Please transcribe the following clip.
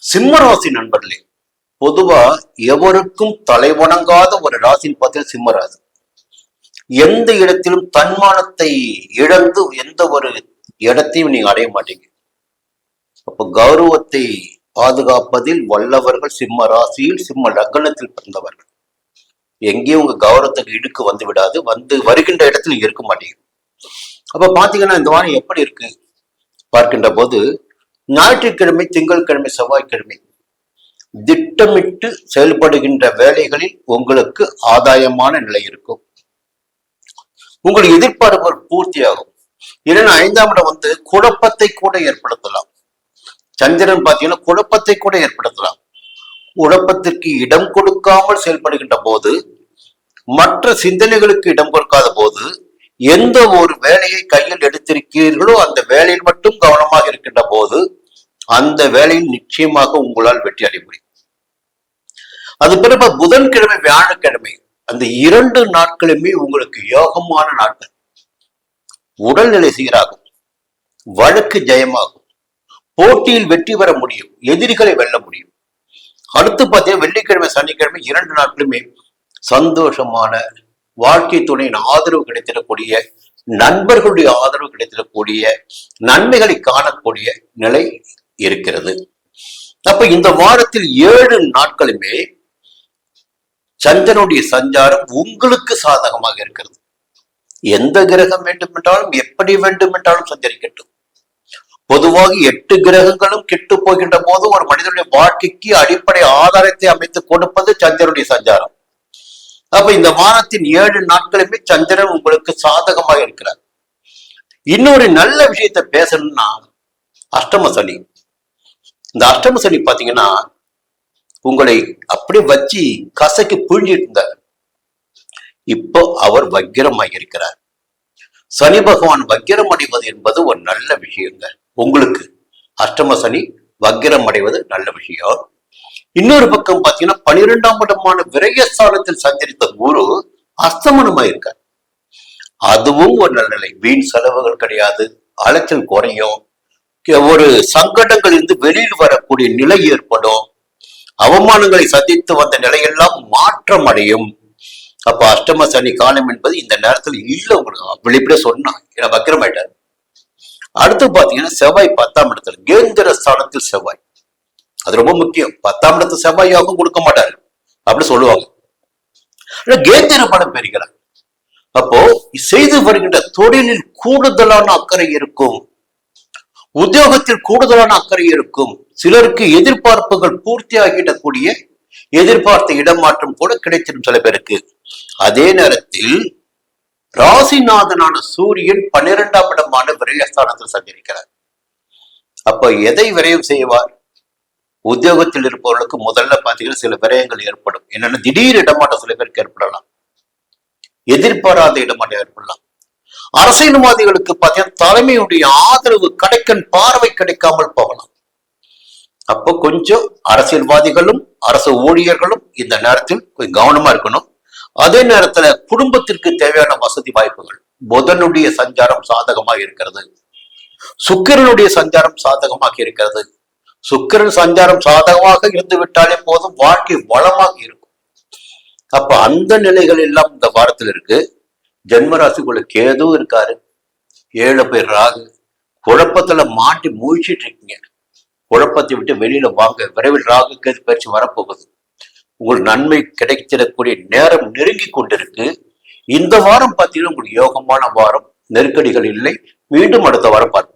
சிம்ம ராசி நண்பர்களே, பொதுவா எவருக்கும் தலைவணங்காத ஒரு ராசின்னு பார்த்தீங்கன்னா சிம்ம ராசி. எந்த இடத்திலும் தன்மானத்தை இழந்து எந்த ஒரு இடத்தையும் நீங்க அடைய மாட்டீங்க. அப்ப கௌரவத்தை பாதுகாப்பதில் வல்லவர்கள் சிம்ம ராசியில் சிம்ம லக்னத்தில் பிறந்தவர்கள். எங்கேயும் உங்க கௌரவத்துக்கு இடுக்கு வந்து விடாது, வந்து வருகின்ற இடத்துல நீங்க இருக்க மாட்டீங்க. அப்ப பாத்தீங்கன்னா இந்த வாரம் எப்படி இருக்கு பார்க்கின்ற போது, ஞாயிற்றுக்கிழமை, திங்கட்கிழமை, செவ்வாய்க்கிழமை திட்டமிட்டு செயல்படுகின்ற வேலைகளில் உங்களுக்கு ஆதாயமான நிலை இருக்கும். உங்கள் எதிர்பார்ப்புகள் பூர்த்தியாகும். இல்லைன்னா 5ஆம் இடம் வந்து குழப்பத்தை கூட ஏற்படுத்தலாம். சந்திரன் பாத்தீங்கன்னா குழப்பத்தை கூட ஏற்படுத்தலாம். குழப்பத்திற்கு இடம் கொடுக்காமல் செயல்படுகின்ற போது, மற்ற சிந்தனைகளுக்கு இடம் கொடுக்காத போது, எந்த ஒரு வேலையை கையில் எடுத்திருக்கிறீர்களோ அந்த வேலையில் மட்டும் கவனமாக இருக்கின்ற போது அந்த வேலையில் நிச்சயமாக உங்களால் வெற்றி அடைய முடியும். அது பிறகு புதன்கிழமை, வியாழக்கிழமை அந்த 2 நாட்களுமே உங்களுக்கு யோகமான நாட்கள். உடல்நிலை சீராகும், வழக்கு ஜெயமாகும், போட்டியில் வெற்றி பெற முடியும், எதிரிகளை வெல்ல முடியும். அடுத்து பார்த்தீங்கன்னா வெள்ளிக்கிழமை, சனிக்கிழமை 2 நாட்களுமே சந்தோஷமான வாழ்க்கை துணையின் ஆதரவு கிடைத்திடக்கூடிய, நண்பர்களுடைய ஆதரவு கிடைத்திடக்கூடிய, நன்மைகளை காணக்கூடிய நிலை இருக்கிறது. அப்ப இந்த வாரத்தில் 7 நாட்களுமே சந்திரனுடைய சஞ்சாரம் உங்களுக்கு சாதகமாக இருக்கிறது. எந்த கிரகம் வேண்டுமென்றாலும் எப்படி வேண்டுமென்றாலும் சஞ்சரிக்கட்டும். பொதுவாக 8 கிரகங்களும் கெட்டு போகின்ற போது ஒரு மனிதனுடைய வாழ்க்கைக்கு அடிப்படை ஆதாரத்தை அமைத்து கொடுப்பது சந்திரனுடைய சஞ்சாரம். அப்ப இந்த வாரத்தின் 7 நாட்களுமே சந்திரன் உங்களுக்கு சாதகமாக இருக்கிறார். இன்னொரு நல்ல விஷயத்த பேசணும்னா அஷ்டம சனி. இந்த அஷ்டம சனி பாத்தீங்கன்னா உங்களை அப்படியே வச்சு கசக்கி புழிஞ்சிட்டு இருந்தார். இப்போ அவர் வக்கிரமாக இருக்கிறார். சனி பகவான் வக்கிரம் அடைவது என்பது ஒரு நல்ல விஷயங்க. உங்களுக்கு அஷ்டம சனி வக்கிரம் அடைவது நல்ல விஷயம். இன்னொரு பக்கம் பாத்தீங்கன்னா 12ஆம் இடமான விரயஸ்தானத்தில் சஞ்சரித்த குரு அஸ்தமனமாயிருக்கார். அதுவும் ஒரு நல்ல நிலை. வீண் செலவுகள் கிடையாது, அலைச்சல் குறையும், ஒரு சங்கடங்கள் இருந்து வெளியில் வரக்கூடிய நிலை ஏற்படும், அவமானங்களை சந்தித்து வந்த நிலையெல்லாம் மாற்றம் அடையும். அப்ப அஷ்டம சனி காலம் என்பது இந்த நேரத்தில் இல்ல. உங்களுக்கு வெளிப்படையா சொன்னா ஏன்னா வக்கிரமாயிட்டார். அடுத்து பாத்தீங்கன்னா செவ்வாய் 10ஆம் இடத்துல, கேந்திர ஸ்தானத்தில் செவ்வாய். அது ரொம்ப முக்கியம். 10ஆம் இடத்து செவ்வாய் யோகம் கொடுக்க மாட்டாரு அப்படி சொல்லுவாங்க. கேந்திர பலம் பெறுகிறார். அப்போ செய்து வருகின்ற தொழிலில் கூடுதலான அக்கறை இருக்கும், உத்தியோகத்தில் கூடுதலான அக்கறை இருக்கும். சிலருக்கு எதிர்பார்ப்புகள் பூர்த்தி ஆகிடக்கூடிய, எதிர்பார்த்த இடமாற்றம் கூட கிடைச்சிடும் சில பேருக்கு. அதே நேரத்தில் ராசிநாதனான சூரியன் 12ஆம் இடமான விரயஸ்தானத்தில் சஞ்சரிக்கிறார். அப்ப எதை விரயம் செய்வார்? உத்தியோகத்தில் இருப்பவர்களுக்கு முதல்ல பாத்தீங்கன்னா சில விரயங்கள் ஏற்படும். என்னன்னா திடீர் இடமாட்டம் சில பேருக்கு ஏற்படலாம், எதிர்பாராத இடமாட்டம் ஏற்படலாம். அரசியல்வாதிகளுக்கு பார்த்தீங்கன்னா தலைமையுடைய ஆதரவு கிடைக்கன் பார்வை கிடைக்காமல் போகலாம். அப்போ கொஞ்சம் அரசியல்வாதிகளும் அரசு ஊழியர்களும் இந்த நேரத்தில் கொஞ்சம் கவனமா இருக்கணும். அதே நேரத்துல குடும்பத்திற்கு தேவையான வசதி வாய்ப்புகள், புதனுடைய சஞ்சாரம் சாதகமாக இருக்கிறது, சுக்கிரனுடைய சஞ்சாரம் சாதகமாக இருக்கிறது. சுக்கிரன் சஞ்சாரம் சாதகமாக இருந்து விட்டாலே போதும், வாழ்க்கை வளமாக இருக்கும். அப்ப அந்த நிலைகள் எல்லாம் இந்த வாரத்தில் இருக்கு. ஜென்மராசிக்குள்ள கேது இருக்காரு, 7 பேர் ராகு. குழப்பத்துல மாட்டி மூழ்கிட்டு இருக்கீங்க. குழப்பத்தை விட்டு வெளியில வாங்க. விரைவில் ராகு கேது பயிற்சி வரப்போகுது. உங்களுக்கு நன்மை கிடைத்திடக்கூடிய நேரம் நெருங்கி கொண்டிருக்கு. இந்த வாரம் பார்த்தீங்கன்னா உங்களுக்கு யோகமான வாரம், நெருக்கடிகள் இல்லை. மீண்டும் அடுத்த வாரம் பார்ப்போம்.